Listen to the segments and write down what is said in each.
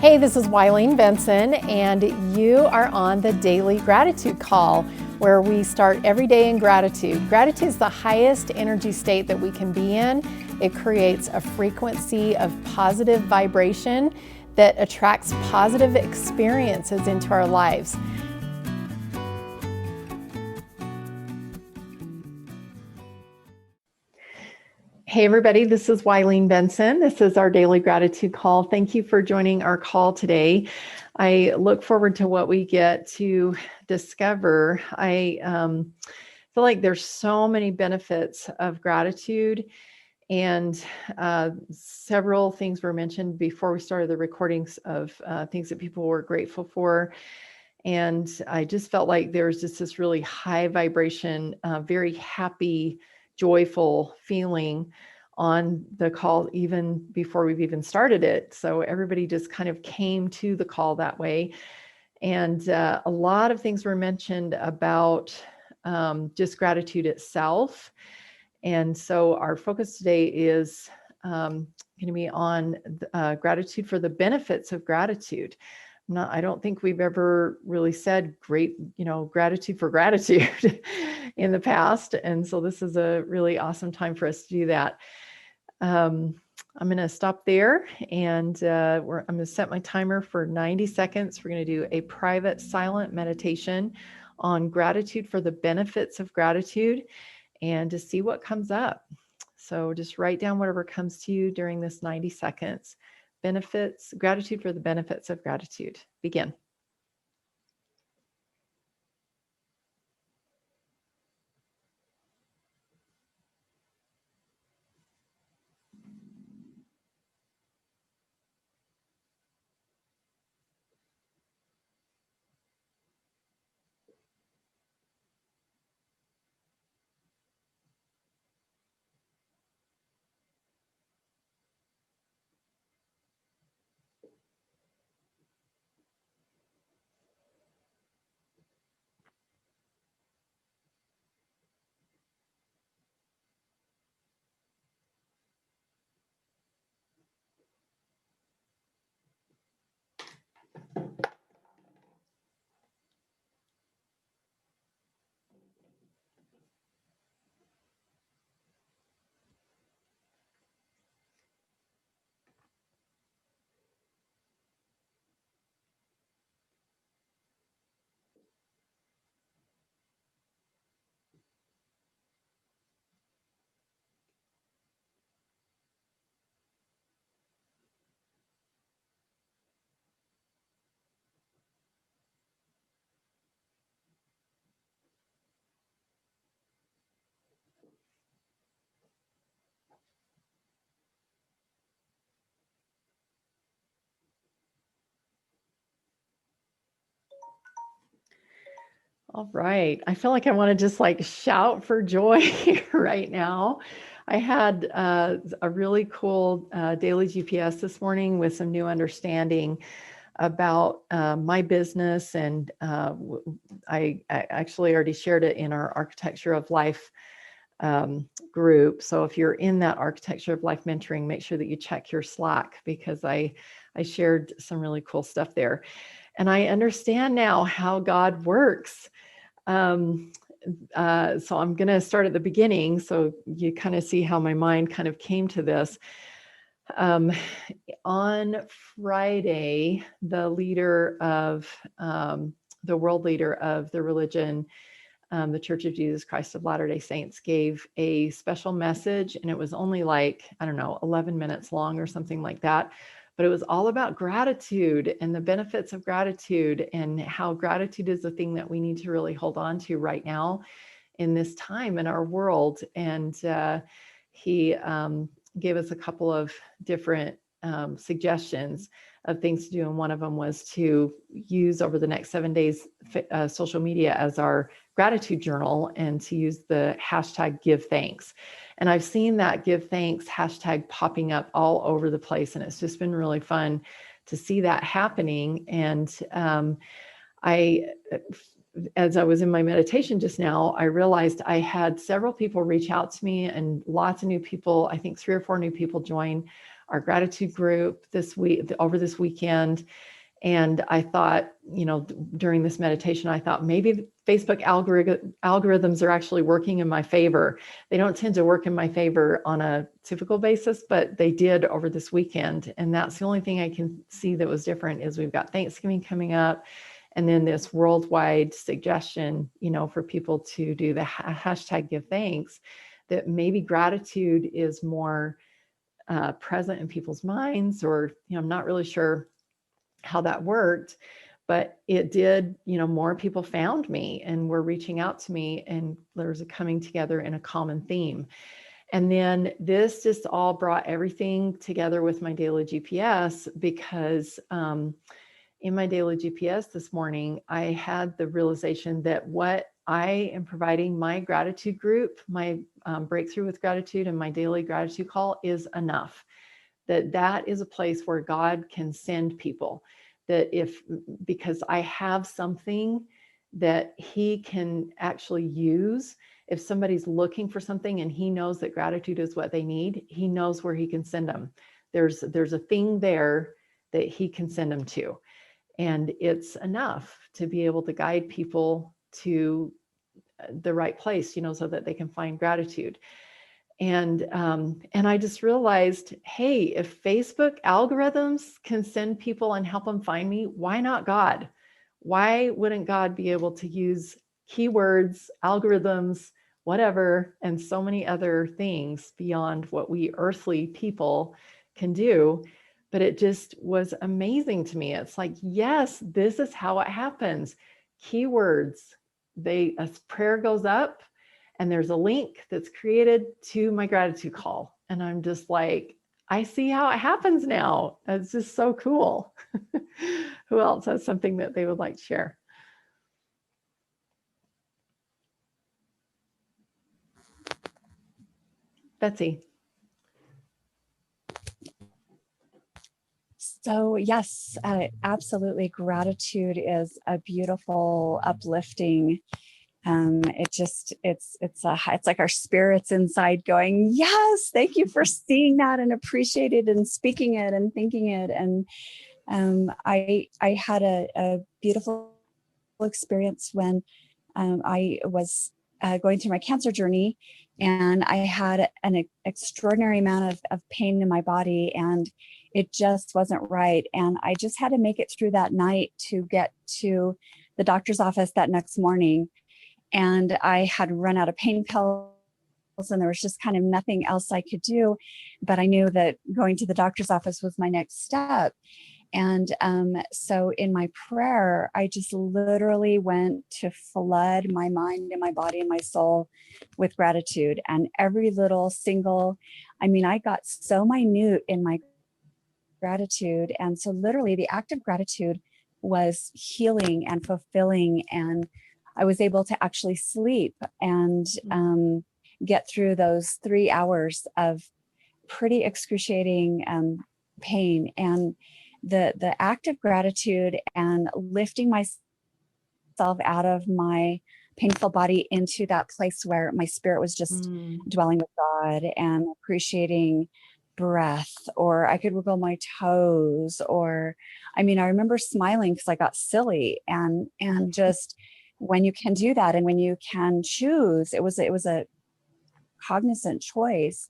Hey, this is Wileen Benson, and you are on the Daily Gratitude Call, where we start every day in gratitude. Gratitude is the highest energy state that we can be in. It creates a frequency of positive vibration that attracts positive experiences into our lives. Hey everybody, this is Wileen Benson. This is our Daily Gratitude Call. Thank you for joining our call today. I look forward to what we get to discover. I feel like there's so many benefits of gratitude, and several things were mentioned before we started the recordings of things that people were grateful for. And I just felt like there was just this really high vibration, very happy, joyful feeling on the call, even before we've even started it. So everybody just kind of came to the call that way. And a lot of things were mentioned about just gratitude itself. And so our focus today is going to be on gratitude for the benefits of gratitude. I don't think we've ever really said gratitude for gratitude in the past. And so this is a really awesome time for us to do that. I'm going to stop there, and I'm going to set my timer for 90 seconds. We're going to do a private silent meditation on gratitude for the benefits of gratitude, and to see what comes up. So just write down whatever comes to you during this 90 seconds. Gratitude for the benefits of gratitude. Begin. All right. I feel like I want to just shout for joy right now. I had a really cool daily GPS this morning with some new understanding about my business. And I actually already shared it in our Architecture of Life group. So if you're in that Architecture of Life mentoring, make sure that you check your Slack, because I shared some really cool stuff there. And I understand now how God works. So I'm going to start at the beginning, so you kind of see how my mind kind of came to this. On Friday, the world leader of the religion, the Church of Jesus Christ of Latter-day Saints, gave a special message, and it was only 11 minutes long or something like that. But it was all about gratitude and the benefits of gratitude, and how gratitude is the thing that we need to really hold on to right now in this time in our world. And he gave us a couple of different suggestions of things to do. And one of them was to use over the next 7 days social media as our gratitude journal, and to use the hashtag give thanks. And I've seen that give thanks hashtag popping up all over the place. And it's just been really fun to see that happening. And as I was in my meditation just now, I realized I had several people reach out to me, and lots of new people, I think 3 or 4 new people join our gratitude group this week, over this weekend. And I thought, during this meditation, I thought maybe Facebook algorithms are actually working in my favor. They don't tend to work in my favor on a typical basis, but they did over this weekend. And that's the only thing I can see that was different is we've got Thanksgiving coming up. And then this worldwide suggestion, for people to do the hashtag give thanks, that maybe gratitude is more present in people's minds, or, I'm not really sure how that worked, but it did, more people found me and were reaching out to me, and there was a coming together in a common theme. And then this just all brought everything together with my daily GPS, because in my daily GPS this morning, I had the realization that what I am providing my gratitude group, my breakthrough with gratitude and my daily gratitude call is enough. That is a place where God can send people, because I have something that he can actually use. If somebody's looking for something and he knows that gratitude is what they need, he knows where he can send them. There's a thing there that he can send them to. And it's enough to be able to guide people to the right place, so that they can find gratitude. And I just realized, hey, if Facebook algorithms can send people and help them find me, why not God? Why wouldn't God be able to use keywords, algorithms, whatever, and so many other things beyond what we earthly people can do? But it just was amazing to me. It's like, yes, this is how it happens. Keywords, a prayer goes up, and there's a link that's created to my gratitude call. And I'm just like, I see how it happens now. It's just so cool. Who else has something that they would like to share? Betsy. So yes, absolutely. Gratitude is a beautiful, uplifting. It's like our spirits inside going, yes, thank you for seeing that and appreciate it and speaking it and thinking it. And I had a beautiful experience when I was going through my cancer journey, and I had an extraordinary amount of pain in my body, and it just wasn't right. And I just had to make it through that night to get to the doctor's office that next morning. And I had run out of pain pills, and there was just kind of nothing else I could do. But I knew that going to the doctor's office was my next step. And so in my prayer, I just literally went to flood my mind and my body and my soul with gratitude. And every little single, I got so minute in my gratitude. And so literally the act of gratitude was healing and fulfilling. And I was able to actually sleep and get through those 3 hours of pretty excruciating pain. And the act of gratitude and lifting myself out of my painful body into that place where my spirit was just dwelling with God and appreciating breath, or I could wiggle my toes, or I remember smiling because I got silly, and just when you can do that and when you can choose, it was a cognizant choice.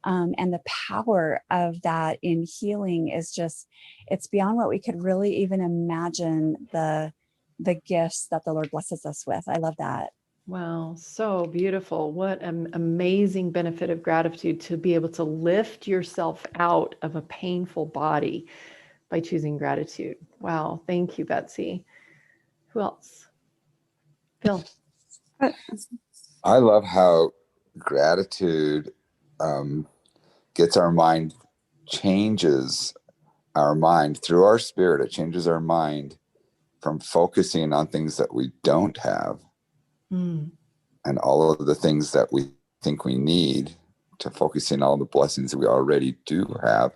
And the power of that in healing is just, it's beyond what we could really even imagine, the gifts that the Lord blesses us with. I love that. Wow, so beautiful. What an amazing benefit of gratitude to be able to lift yourself out of a painful body by choosing gratitude. Wow, thank you, Betsy. Who else? Phil. I love how gratitude gets our mind, changes our mind through our spirit. It changes our mind from focusing on things that we don't have and all of the things that we think we need, to focusing on all the blessings that we already do have.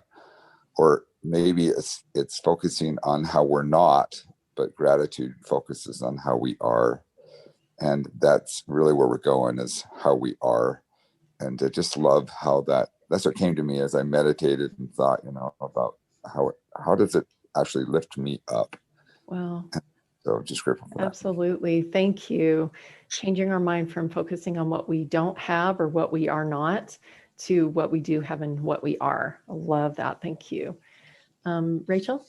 Or maybe it's focusing on how we're not, but gratitude focuses on how we are. And that's really where we're going, is how we are. And I just love how that that's what came to me as I meditated and thought, about how does it actually lift me up. Well, So just grateful for that. absolutely. Thank you. Changing our mind from focusing on what we don't have or what we are not to what we do have and what we are. I love that. Thank you. Rachel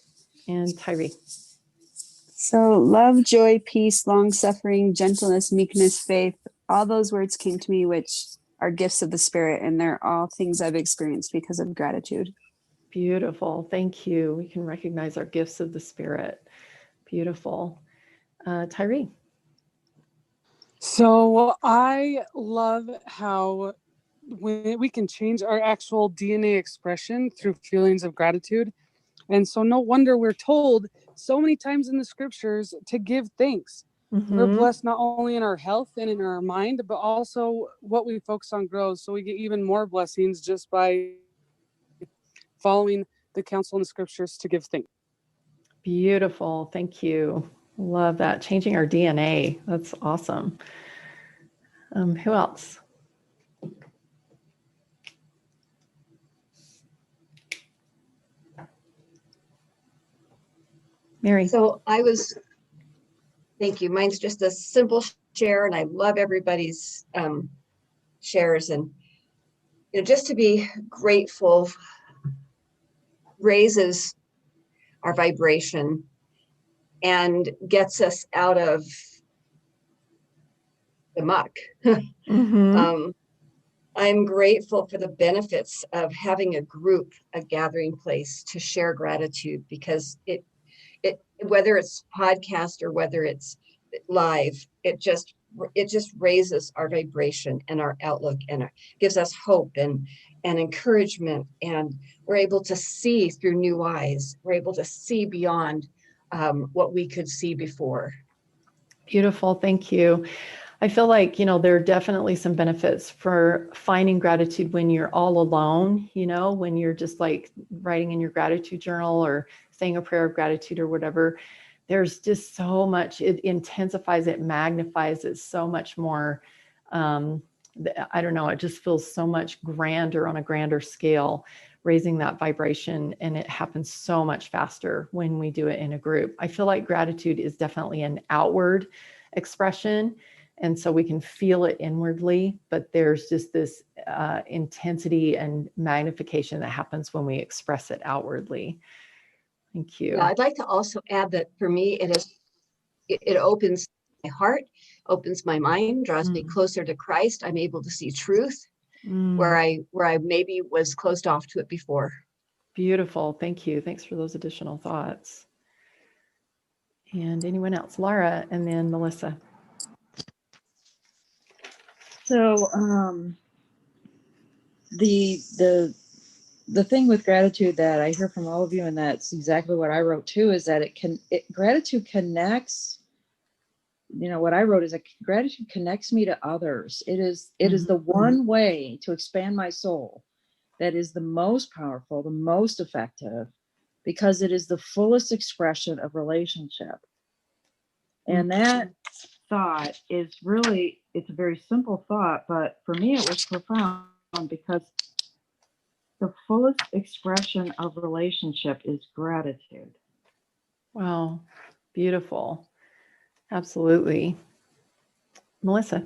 and Tyree. So love, joy, peace, long suffering, gentleness, meekness, faith, all those words came to me, which are gifts of the Spirit, and they're all things I've experienced because of gratitude. Beautiful. Thank you. We can recognize our gifts of the Spirit. Beautiful. Tyree. So I love how we can change our actual DNA expression through feelings of gratitude. And so no wonder we're told so many times in the scriptures to give thanks. We're blessed not only in our health and in our mind, but also what we focus on grows. So we get even more blessings just by following the counsel in the scriptures to give thanks. Beautiful. Thank you. Love that. Changing our DNA. That's awesome. Who else? Mary. So thank you. Mine's just a simple share, and I love everybody's shares. And just to be grateful raises our vibration and gets us out of the muck. I'm grateful for the benefits of having a group, a gathering place to share gratitude, because it whether it's podcast or whether it's live, it just raises our vibration and our outlook, and gives us hope and encouragement, and we're able to see through new eyes. We're able to see beyond what we could see before. Beautiful. Thank you. I feel like, there are definitely some benefits for finding gratitude when you're all alone, when you're just like writing in your gratitude journal or saying a prayer of gratitude or whatever. There's just so much, it intensifies, it magnifies it so much more. I don't know, it just feels so much grander on a grander scale, raising that vibration. And it happens so much faster when we do it in a group. I feel like gratitude is definitely an outward expression. And so we can feel it inwardly, but there's just this intensity and magnification that happens when we express it outwardly. Thank you. Yeah, I'd like to also add that for me, it opens my heart, opens my mind, draws me closer to Christ. I'm able to see truth where I maybe was closed off to it before. Beautiful. Thank you. Thanks for those additional thoughts. And anyone else? Laura, and then Melissa. So the thing with gratitude that I hear from all of you, and that's exactly what I wrote too, is that gratitude connects. What I wrote is that gratitude connects me to others. It is the one way to expand my soul that is the most powerful, the most effective, because it is the fullest expression of relationship. And that thought is really, it's a very simple thought, but for me it was profound, because the fullest expression of relationship is gratitude. Wow. Beautiful. Absolutely. Melissa.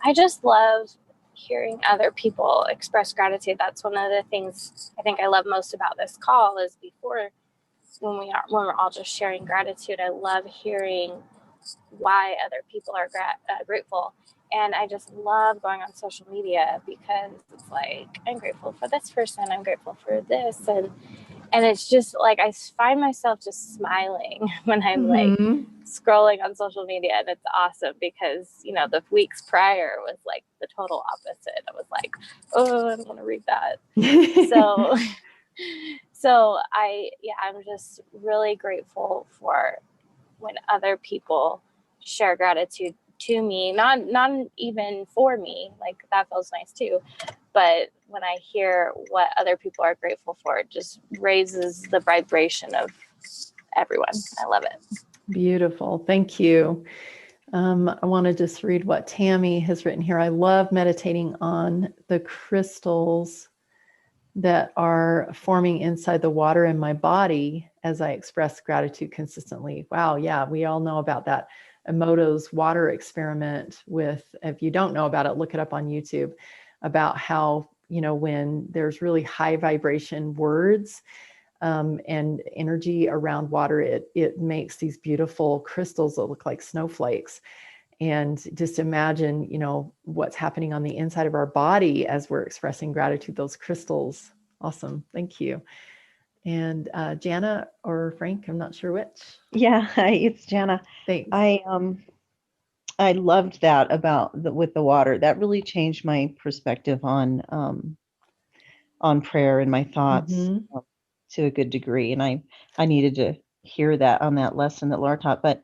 I just love hearing other people express gratitude. That's one of the things I think I love most about this call, is when we're all just sharing gratitude. I love hearing why other people are grateful. And I just love going on social media, because it's like, I'm grateful for this person, I'm grateful for this. And it's just like, I find myself just smiling when I'm like scrolling on social media. And it's awesome, because, the weeks prior was like the total opposite. I was like, oh, I don't want to read that. So I'm just really grateful for when other people share gratitude to me, not even for me, like that feels nice too. But when I hear what other people are grateful for, it just raises the vibration of everyone. I love it. Beautiful. Thank you. I want to just read what Tammy has written here. I love meditating on the crystals that are forming inside the water in my body as I express gratitude consistently. Wow. Yeah. We all know about that Emoto's water experiment with, if you don't know about it, look it up on YouTube, about how, when there's really high vibration words, and energy around water, it makes these beautiful crystals that look like snowflakes. And just imagine, what's happening on the inside of our body as we're expressing gratitude, those crystals. Awesome. Thank you. And Jana or Frank, I'm not sure which. Yeah, hi, it's Jana. Thanks. I loved that about with the water. That really changed my perspective on prayer and my thoughts Mm-hmm. to a good degree. And I needed to hear that on that lesson that Laura taught. But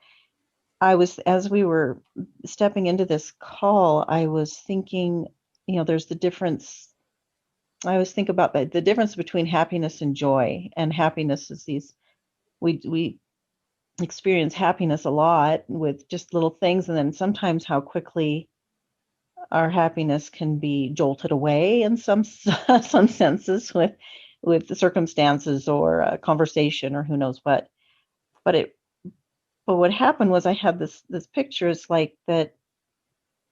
as we were stepping into this call, I was thinking, there's the difference. I always think about the difference between happiness and joy. And happiness is we experience happiness a lot with just little things, and then sometimes how quickly our happiness can be jolted away in some senses with the circumstances or a conversation or who knows what. But what happened was I had this picture. It's like that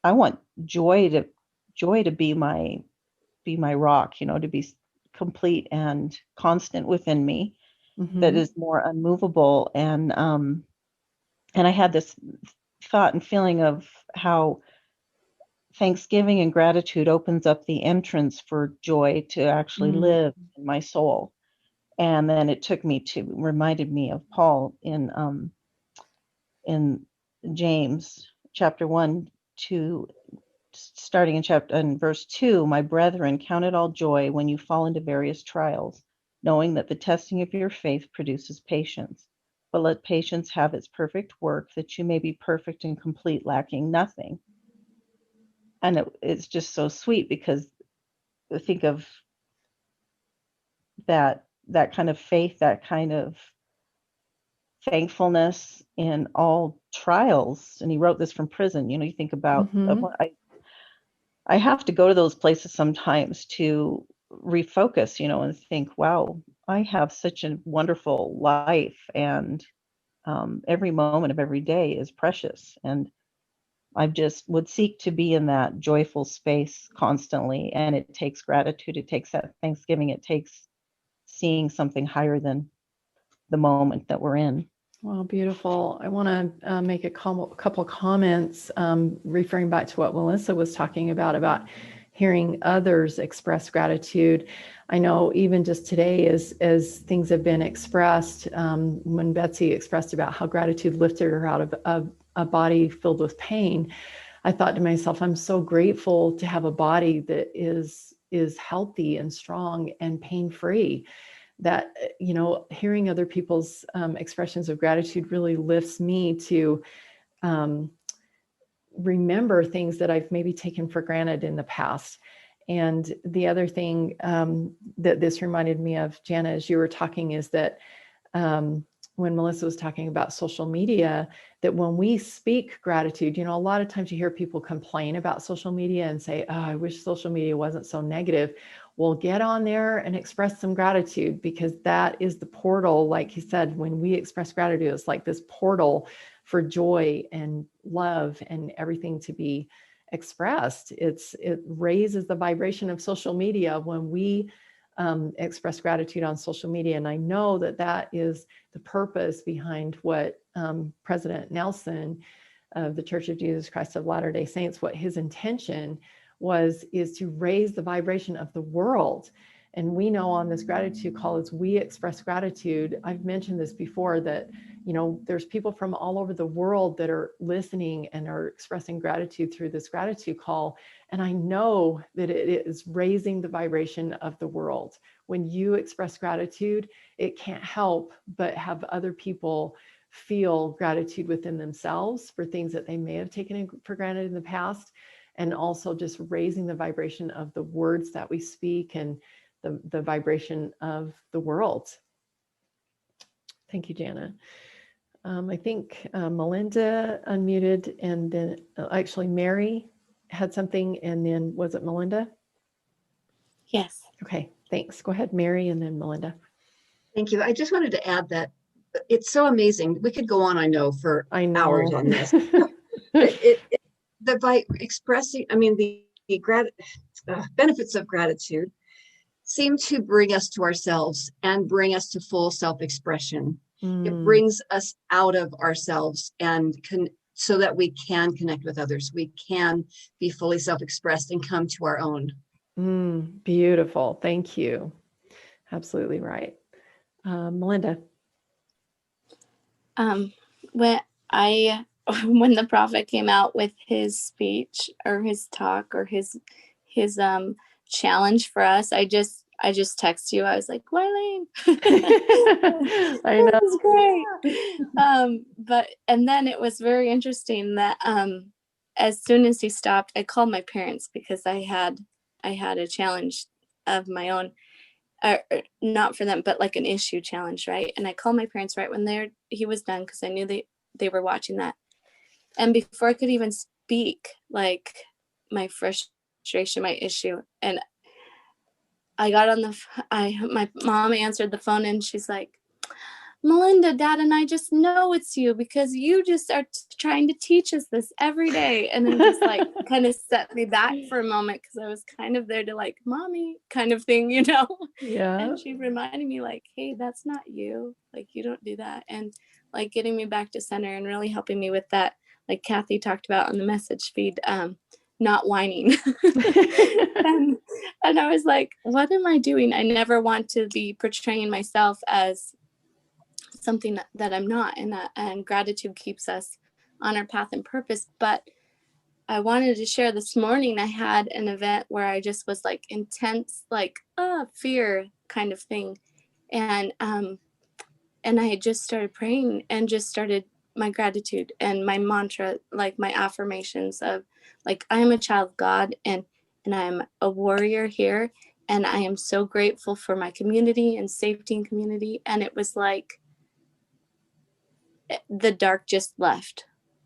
I want joy to be my rock, to be complete and constant within me, Mm-hmm. that is more unmovable. And I had this thought and feeling of how Thanksgiving and gratitude opens up the entrance for joy to actually live in my soul. And then it reminded me of Paul in James chapter 1, 2, starting in verse 2. My brethren, count it all joy when you fall into various trials, knowing that the testing of your faith produces patience. But let patience have its perfect work, that you may be perfect and complete, lacking nothing. And it's just so sweet, because think of that kind of faith, that kind of thankfulness in all trials. And he wrote this from prison. You think about, Mm-hmm. I have to go to those places sometimes to refocus, and think, wow, I have such a wonderful life, and every moment of every day is precious. And I just would seek to be in that joyful space constantly. And it takes gratitude. It takes that Thanksgiving. It takes seeing something higher than the moment that we're in. Well, beautiful. I want to make a couple comments referring back to what Melissa was talking about hearing others express gratitude. I know even just today, as things have been expressed, when Betsy expressed about how gratitude lifted her out of a body filled with pain, I thought to myself, I'm so grateful to have a body that is healthy and strong and pain-free. That, hearing other people's expressions of gratitude really lifts me to remember things that I've maybe taken for granted in the past. And the other thing that this reminded me of, Jana, as you were talking, is that when Melissa was talking about social media, that when we speak gratitude, a lot of times you hear people complain about social media and say, oh, I wish social media wasn't so negative. Well, get on there and express some gratitude, because that is the portal. Like he said, when we express gratitude, it's like this portal for joy and love and everything to be expressed. It raises the vibration of social media when we express gratitude on social media. And I know that is the purpose behind what President Nelson of the Church of Jesus Christ of Latter-day Saints, what his intention is to raise the vibration of the world. And we know on this gratitude call, as we express gratitude, I've mentioned this before, that there's people from all over the world that are listening and are expressing gratitude through this gratitude call. And I know that it is raising the vibration of the world. When you express gratitude, it can't help but have other people feel gratitude within themselves for things that they may have taken for granted in the past, and also just raising the vibration of the words that we speak and the vibration of the world. Thank you, Jana. I think Melinda unmuted, and then actually Mary had something, and then was it Melinda? Yes. Okay, thanks. Go ahead, Mary, and then Melinda. Thank you. I just wanted to add that it's so amazing. We could go on, I know, for I know. hours on this. By expressing, I mean, the benefits of gratitude seem to bring us to ourselves and bring us to full self-expression. It brings us out of ourselves and so that we can connect with others. We can be fully self-expressed and come to our own. Beautiful. Thank you. Absolutely right. Melinda. When when the prophet came out with his speech or his talk or his challenge for us, I just texted you. I was like, Wileen. I know. That was great. And then it was very interesting that as soon as he stopped, I called my parents because I had a challenge of my own. Not for them, but like an issue challenge, right? And I called my parents right when he was done, because I knew they were watching that. And before I could even speak, like my frustration, my issue, and I got on my mom answered the phone, and she's like, Melinda, Dad and I just know it's you because you just are trying to teach us this every day. And then just like kind of set me back for a moment, because I was kind of there to like, mommy kind of thing, you know? Yeah. And she reminded me like, hey, that's not you. Like, you don't do that. And like getting me back to center and really helping me with that. Like Kathy talked about on the message feed, not whining. and I was like, what am I doing? I never want to be portraying myself as something that I'm not, and gratitude keeps us on our path and purpose. But I wanted to share this morning, I had an event where I just was like intense, like fear kind of thing. And I had just started praying and just started my gratitude and my mantra, like my affirmations of like, I am a child of God, and I'm a warrior here. And I am so grateful for my community and safety and community. And it was like, the dark just left.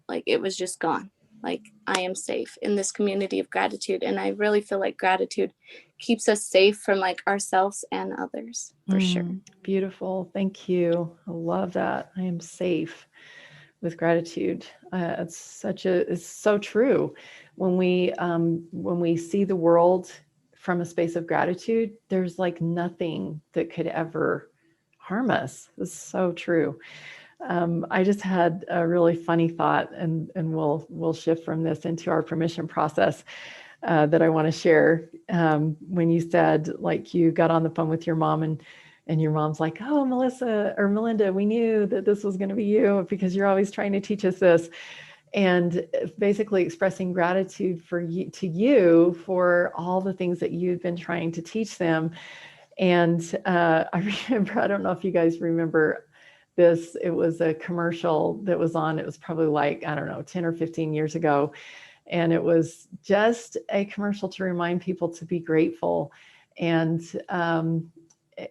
Like it was just gone. Like I am safe in this community of gratitude. And I really feel like gratitude keeps us safe from like ourselves and others, for sure. Beautiful. Thank you. I love that. I am safe with gratitude. It's so true. When we see the world from a space of gratitude, there's like nothing that could ever harm us. It's so true. I just had a really funny thought, and we'll shift from this into our permission process that I want to share. When you said like you got on the phone with your mom, and your mom's like, oh, Melissa or Melinda, we knew that this was going to be you because you're always trying to teach us this. And basically expressing gratitude to you for all the things that you've been trying to teach them. And I remember, I don't know if you guys remember this, it was a commercial that was on, it was probably like, I don't know, 10 or 15 years ago. And it was just a commercial to remind people to be grateful. And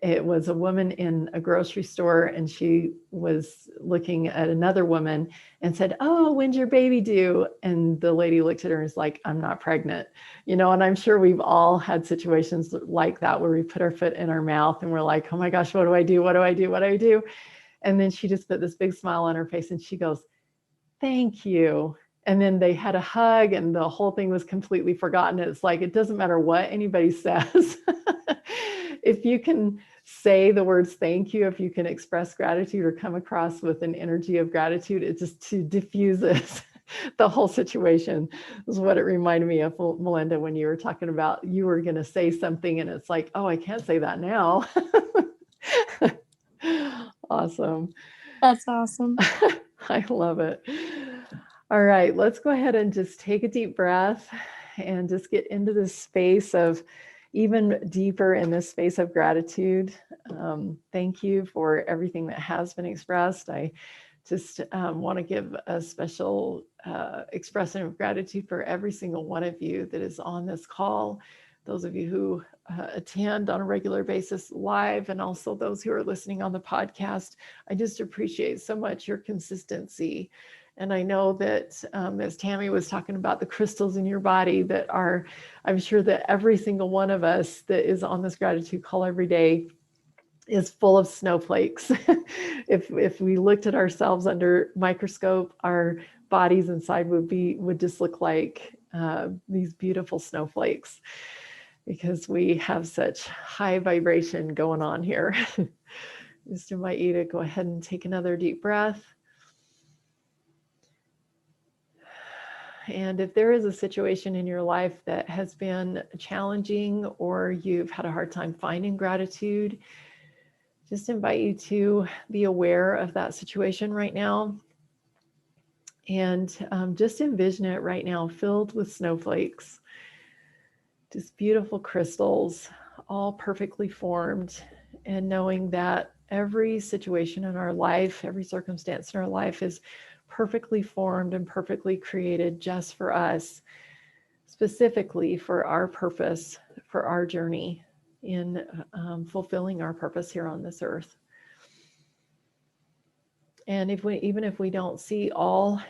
it was a woman in a grocery store, and she was looking at another woman and said, oh, when's your baby due? And the lady looked at her and was like, I'm not pregnant. You know, and I'm sure we've all had situations like that where we put our foot in our mouth and we're like, oh my gosh, what do I do? What do I do? What do I do? And then she just put this big smile on her face and she goes, thank you. And then they had a hug and the whole thing was completely forgotten. It's like, it doesn't matter what anybody says. If you can say the words thank you, if you can express gratitude or come across with an energy of gratitude, it just diffuses the whole situation. Is what it reminded me of, Melinda, when you were talking about you were going to say something and it's like, oh, I can't say that now. Awesome. That's awesome. I love it. All right, let's go ahead and just take a deep breath and just get into this space of even deeper in this space of gratitude. Thank you for everything that has been expressed. I just want to give a special expression of gratitude for every single one of you that is on this call, those of you who attend on a regular basis live, and also those who are listening on the podcast. I just appreciate so much your consistency. And I know that as Tammy was talking about the crystals in your body that are, I'm sure that every single one of us that is on this gratitude call every day is full of snowflakes. If we looked at ourselves under microscope, our bodies inside would just look like these beautiful snowflakes, because we have such high vibration going on here. Just invite you to go ahead and take another deep breath. And if there is a situation in your life that has been challenging, or you've had a hard time finding gratitude, just invite you to be aware of that situation right now. And just envision it right now filled with snowflakes, just beautiful crystals, all perfectly formed, and knowing that every situation in our life, every circumstance in our life is perfectly formed and perfectly created just for us, specifically for our purpose, for our journey in fulfilling our purpose here on this earth. And even if we don't see all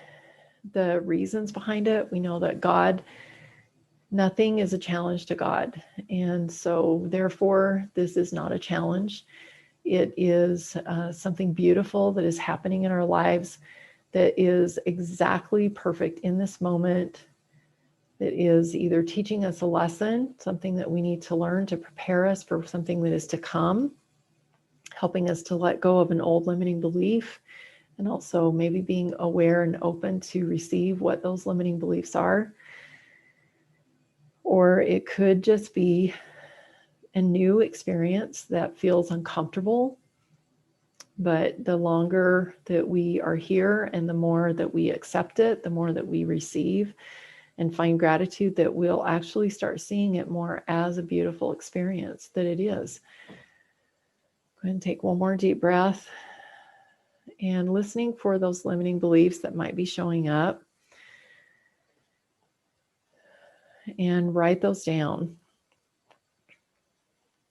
the reasons behind it, we know that God, nothing is a challenge to God. And so therefore, this is not a challenge. It is something beautiful that is happening in our lives, that is exactly perfect in this moment, that is either teaching us a lesson, something that we need to learn to prepare us for something that is to come, helping us to let go of an old limiting belief, and also maybe being aware and open to receive what those limiting beliefs are. Or it could just be a new experience that feels uncomfortable. But the longer that we are here and the more that we accept it, the more that we receive and find gratitude, that we'll actually start seeing it more as a beautiful experience that it is. Go ahead and take one more deep breath, and listening for those limiting beliefs that might be showing up, and write those down.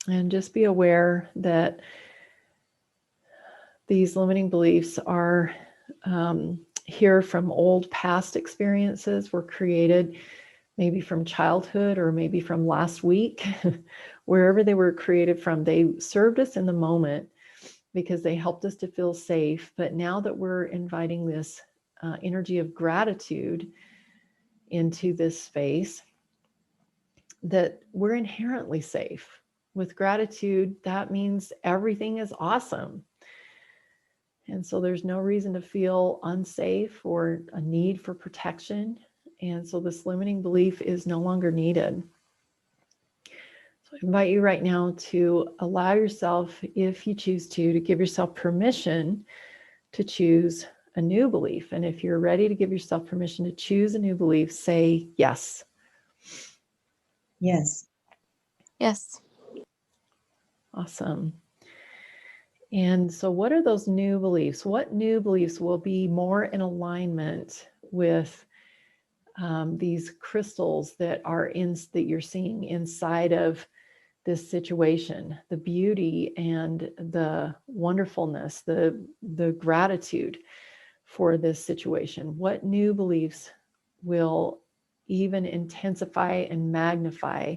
And just be aware that these limiting beliefs are here from old past experiences, were created maybe from childhood or maybe from last week. Wherever they were created from, they served us in the moment because they helped us to feel safe. But now that we're inviting this energy of gratitude into this space, that we're inherently safe. With gratitude, that means everything is awesome. And so there's no reason to feel unsafe or a need for protection. And so this limiting belief is no longer needed. So I invite you right now to allow yourself, if you choose to give yourself permission to choose a new belief. And if you're ready to give yourself permission to choose a new belief, say yes. Yes. Yes. Awesome. And so what are those new beliefs? What new beliefs will be more in alignment with these crystals that you're seeing inside of this situation, the beauty and the wonderfulness, the gratitude for this situation? What new beliefs will even intensify and magnify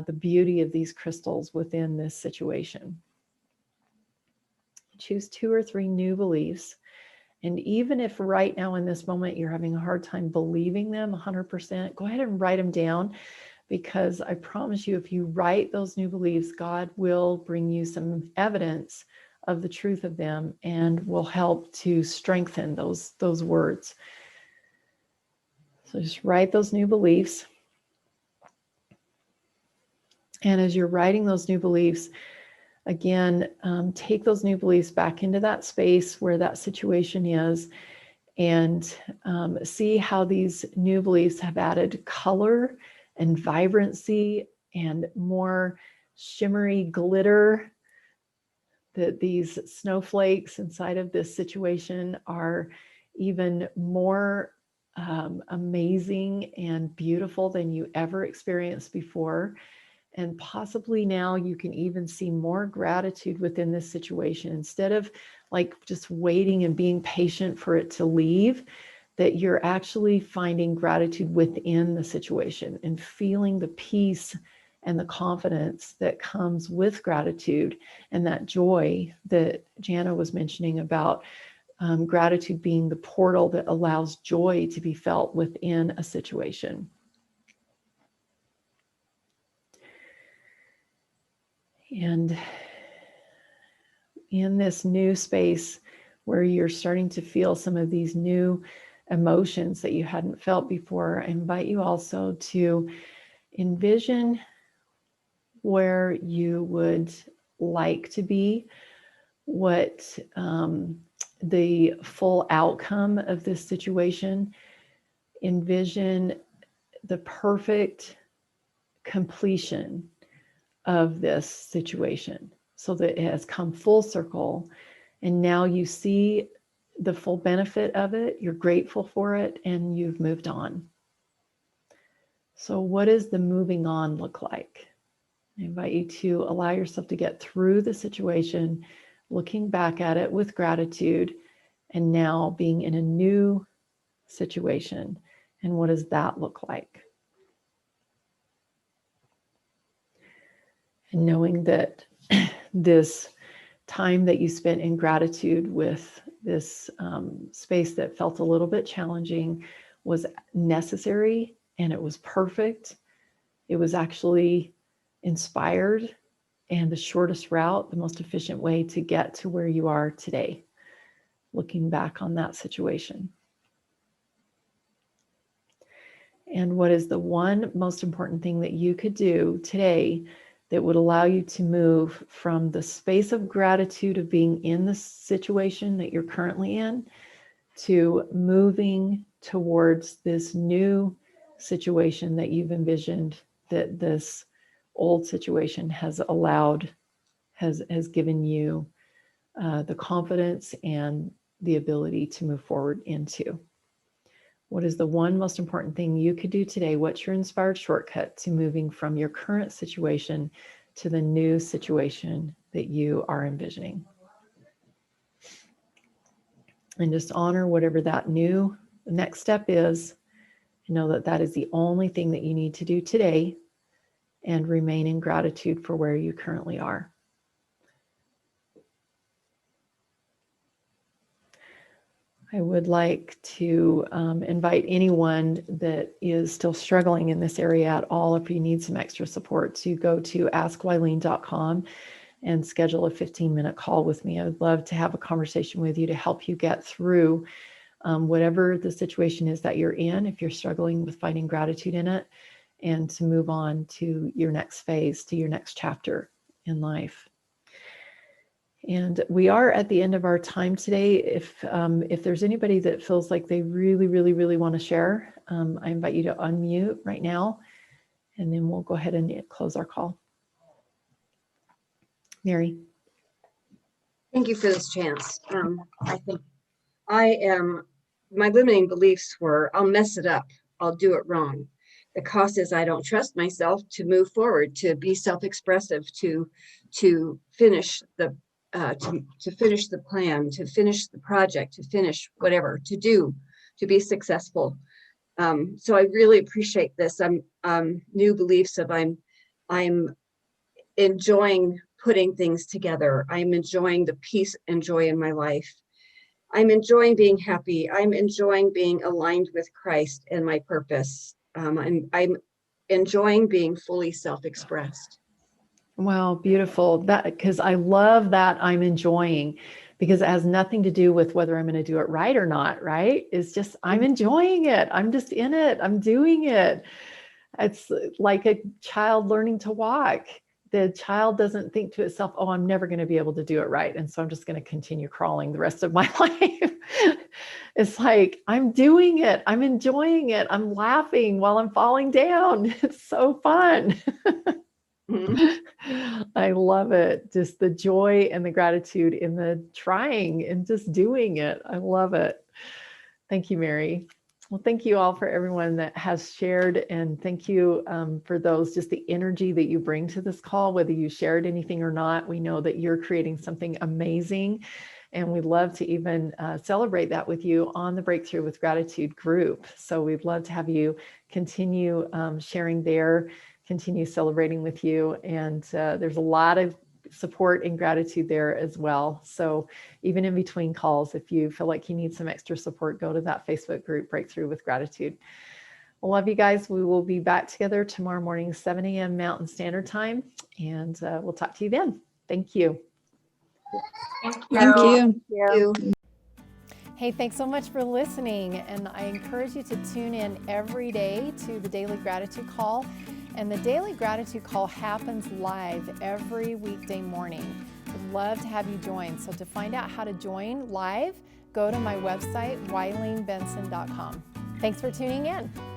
the beauty of these crystals within this situation? Choose 2 or 3 new beliefs. And even if right now in this moment you're having a hard time believing them 100%, go ahead and write them down, because I promise you, if you write those new beliefs, God will bring you some evidence of the truth of them and will help to strengthen those words. So just write those new beliefs. And as you're writing those new beliefs, again, take those new beliefs back into that space where that situation is, and see how these new beliefs have added color and vibrancy and more shimmery glitter, that these snowflakes inside of this situation are even more amazing and beautiful than you ever experienced before. And possibly now you can even see more gratitude within this situation instead of like just waiting and being patient for it to leave, that you're actually finding gratitude within the situation and feeling the peace and the confidence that comes with gratitude and that joy that Jana was mentioning about gratitude being the portal that allows joy to be felt within a situation. And in this new space where you're starting to feel some of these new emotions that you hadn't felt before, I invite you also to envision where you would like to be, what the full outcome of this situation. Envision the perfect completion of this situation so that it has come full circle and now you see the full benefit of it, you're grateful for it, and you've moved on. So what does the moving on look like? I invite you to allow yourself to get through the situation, looking back at it with gratitude, and now being in a new situation. And what does that look like? And knowing that this time that you spent in gratitude with this space that felt a little bit challenging was necessary and it was perfect. It was actually inspired and the shortest route, the most efficient way to get to where you are today, looking back on that situation. And what is the one most important thing that you could do today that would allow you to move from the space of gratitude of being in the situation that you're currently in to moving towards this new situation that you've envisioned, that this old situation has allowed, has given you the confidence and the ability to move forward into? What is the one most important thing you could do today? What's your inspired shortcut to moving from your current situation to the new situation that you are envisioning? And just honor whatever that new next step is. Know that that is the only thing that you need to do today and remain in gratitude for where you currently are. I would like to invite anyone that is still struggling in this area at all, if you need some extra support, to go to askwylene.com and schedule a 15-minute call with me. I would love to have a conversation with you to help you get through whatever the situation is that you're in, if you're struggling with finding gratitude in it, and to move on to your next phase, to your next chapter in life. And we are at the end of our time today. If there's anybody that feels like they really, really, really want to share, I invite you to unmute right now, and then we'll go ahead and close our call. Mary. Thank you for this chance. I think my limiting beliefs were, I'll mess it up, I'll do it wrong. The cost is I don't trust myself to move forward, to be self-expressive, to finish the to finish the plan, to finish the project, to finish whatever, to be successful. So I really appreciate this. New beliefs of I'm enjoying putting things together. I'm enjoying the peace and joy in my life. I'm enjoying being happy. I'm enjoying being aligned with Christ and my purpose. I'm enjoying being fully self-expressed. Wow, beautiful. That, because I love that I'm enjoying, because it has nothing to do with whether I'm going to do it right or not, right? It's just, I'm enjoying it. I'm just in it. I'm doing it. It's like a child learning to walk. The child doesn't think to itself, oh, I'm never going to be able to do it right, and so I'm just going to continue crawling the rest of my life. It's like, I'm doing it. I'm enjoying it. I'm laughing while I'm falling down. It's so fun. I love it. Just the joy and the gratitude in the trying and just doing it. I love it. Thank you, Mary. Well, thank you all for everyone that has shared, and thank you for those, just the energy that you bring to this call, whether you shared anything or not. We know that you're creating something amazing, and we'd love to even celebrate that with you on the Breakthrough with Gratitude group. So we'd love to have you continue sharing there, continue celebrating with you, and there's a lot of support and gratitude there as well. So even in between calls, if you feel like you need some extra support, go to that Facebook group, Breakthrough with Gratitude. I love you guys. We will be back together tomorrow morning, 7 a.m. Mountain Standard Time, and we'll talk to you then. Thank you. Thank you. Thank you. Hey, thanks so much for listening. And I encourage you to tune in every day to the Daily Gratitude Call. And the Daily Gratitude Call happens live every weekday morning. I'd love to have you join. So to find out how to join live, go to my website, WileenBenson.com. Thanks for tuning in.